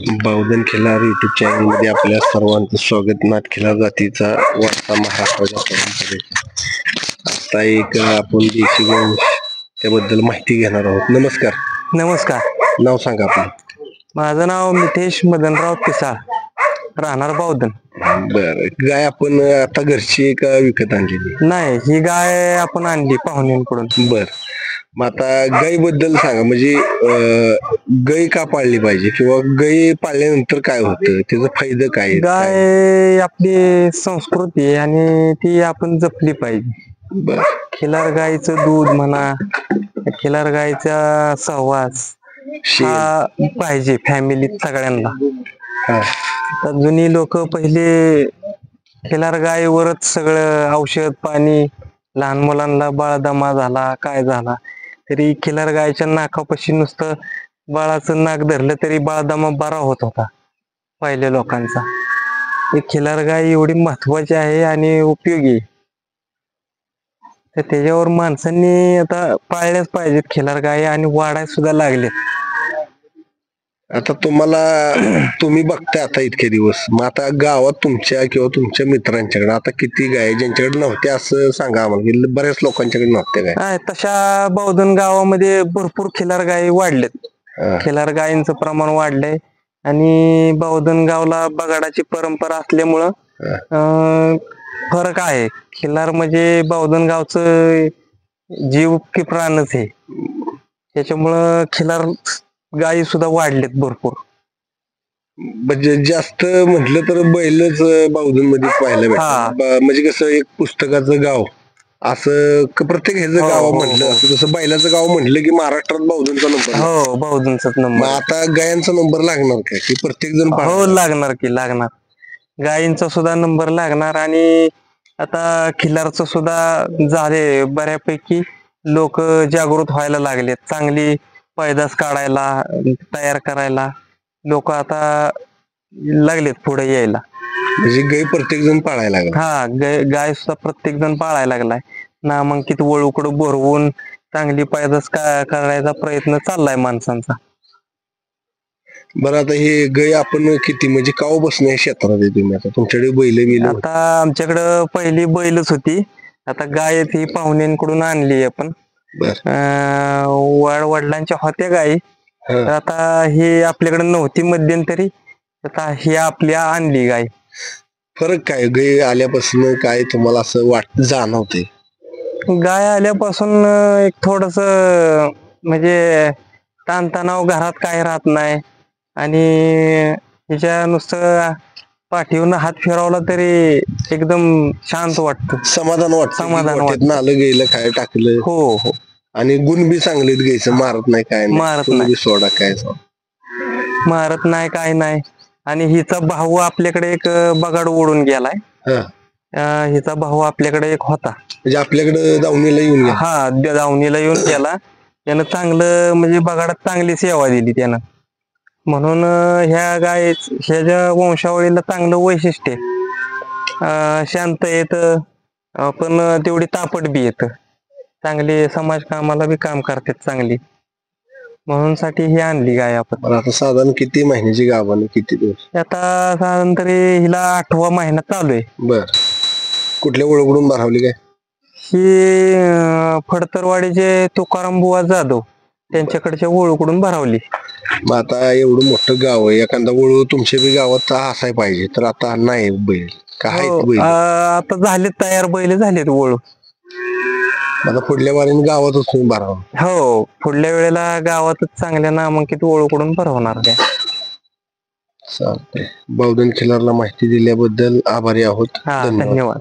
बावधन खिलार YouTube channel मध्ये आपल्या सर्वांचं स्वागत. नाथ खिलार जातीचा वारसा महाराष्ट्राच्या परंपरेत आता एक आपण देशी गोवंश त्याबद्दल माहिती घेणार आहोत. नमस्कार. नमस्कार. नाव सांगा आपलं. माझं नाव मितेश मदनराव पिसाळ, राहणार बावधन. बर, गाय आपण आता घरची का विकत आणलेली? नाही, ही गाय आपण आणली पाहुण्यांकडून. बर, मग आता गाय बद्दल सांगा. म्हणजे गाय का पाळली पाहिजे किंवा गाय पाळल्यानंतर काय होतं, त्याचा फायदा काय? गाय आपली संस्कृती आहे आणि ती आपण जपली पाहिजे. बर, खिलार गायचं दूध म्हणा, खिलार गायचा सहवास हा पाहिजे फॅमिलीत सगळ्यांना. तर जुनी लोक पहिले खिलार गायीवरच सगळं औषध पाणी, लहान मुलांना बाळदमा झाला काय झाला तरी खिलार गायच्या नाकापाशी नुसतं बाळाचं नाक धरलं तरी बाळदमा बरा होत होता पहिल्या लोकांचा. ही खिलार गाय एवढी महत्वाची आहे आणि उपयोगी, तर त्याच्यावर माणसांनी आता पाळल्याच पाहिजेत खिलार गाय आणि वाढाय सुद्धा लागलेत. आता तुम्ही बघताय आता इतके दिवस, मग आता गावात तुमच्या किंवा तुमच्या मित्रांच्याकडे आता किती गाय ज्यांच्याकडे नव्हत्या असं सांगा आम्हाला. बऱ्याच लोकांच्याकडे नव्हत्या गाय. तशा बावधन गावामध्ये भरपूर खिलार गायी वाढलेत. खिलार गायींचं प्रमाण वाढलंय आणि बावधन गावला बगाडाची परंपरा असल्यामुळं फरक आहे. खिलार म्हणजे बावधन गावचं जीव की प्राणच आहे, त्याच्यामुळं खिलार गायी सुद्धा वाढलेत भरपूर. म्हणजे जास्त म्हटलं तर बैलच बावधन मध्ये पाहायला भेटतात. म्हणजे कसं एक पुस्तकाचं गाव असं प्रत्येक ह्याचं गाव म्हटलं जसं बैलाचं गाव म्हटलं की महाराष्ट्रात बावधनचा नंबर. हो, बावधनचाच नंबर. आता गायांचा नंबर लागणार का की प्रत्येक जण? हो, लागणार की लागणार. गायींचा सुद्धा नंबर लागणार आणि आता खिलारचं सुद्धा झाले बऱ्यापैकी लोक जागृत व्हायला लागलेत. चांगली पैदास काढायला तयार करायला लोक आता लागलेत पुढे यायला. म्हणजे गाय प्रत्येक जण पाळायला लागला. हा, गाय सुद्धा प्रत्येक जण पाळायला लागलाय. नामांकित वळूकडे भरवून चांगली पैदास करायचा प्रयत्न चाललाय माणसांचा. बरं, आता हे गाय आपण किती म्हणजे काव बसणे क्षेत्रात आहे तुम्ही? आता तुमच्याकडे बैल आता आमच्याकडे पहिली बैलच होती, आता गाय ही पाहुण्यांकडून आणली आपण. वडिलांच्या होत्या गायी, आता ही आपल्याकडे नव्हती मध्यंतरी, आता ही आपल्या आणली गाय. फरक काय गाय आल्यापासून काय तुम्हाला असं जाणवते? गाय आल्यापासून एक थोडस म्हणजे ताणतणाव घरात काय राहत नाही आणि तिच्या नुसतं पाठीवरून हात फिरवला तरी एकदम शांत वाटत, समाधान वाटत. समाधान वाटत. नालं गेलं काय टाकलं. हो हो. आणि गुण बी चांगलेच घ्यायचं, मारत नाही काय मारत नाही, सोडा काय मारत नाही काय नाही. आणि हिचा भाऊ आपल्याकडे एक बगाड ओढून गेलाय. हिचा भाऊ आपल्याकडे एक होता, म्हणजे आपल्याकडे दावणीला येऊन गेला. हा, दावणीला येऊन गेला. त्यानं चांगलं म्हणजे बगाडात चांगली सेवा दिली त्यानं, म्हणून ह्या ह्याच्या वंशावळीला चांगलं वैशिष्ट्य आहे. शांत येत पण तेवढी तापट बी येत, चांगली समाज कामाला बी काम करतात चांगली, म्हणून साठी ही आणली गाय आपण. आता साधारण किती महिन्याची गाभण, किती दिवस? आता साधारण तरी हिला 8वा महिना चालू आहे. बर, कुठल्या ओळखून भरावली काय? ही फडतरवाडीचे तुकाराम बुवा जाधव त्यांच्याकडच्या ओळखून भरावली. मग आता एवढं मोठं गाव आहे, एखादा वळू तुमच्या बी गावात असाय पाहिजे, तर आता नाही बैल काय? आता झालेत तयार, बैल झालेत वळू. आता पुढल्या वारीने गावातच तुम्ही भरावं? हो, पुढल्या वेळेला गावातच चांगल्या नामांकित ओळखून भरवणार त्या. चालतंय. बावधन खिलारला माहिती दिल्याबद्दल आभारी आहोत. धन्यवाद.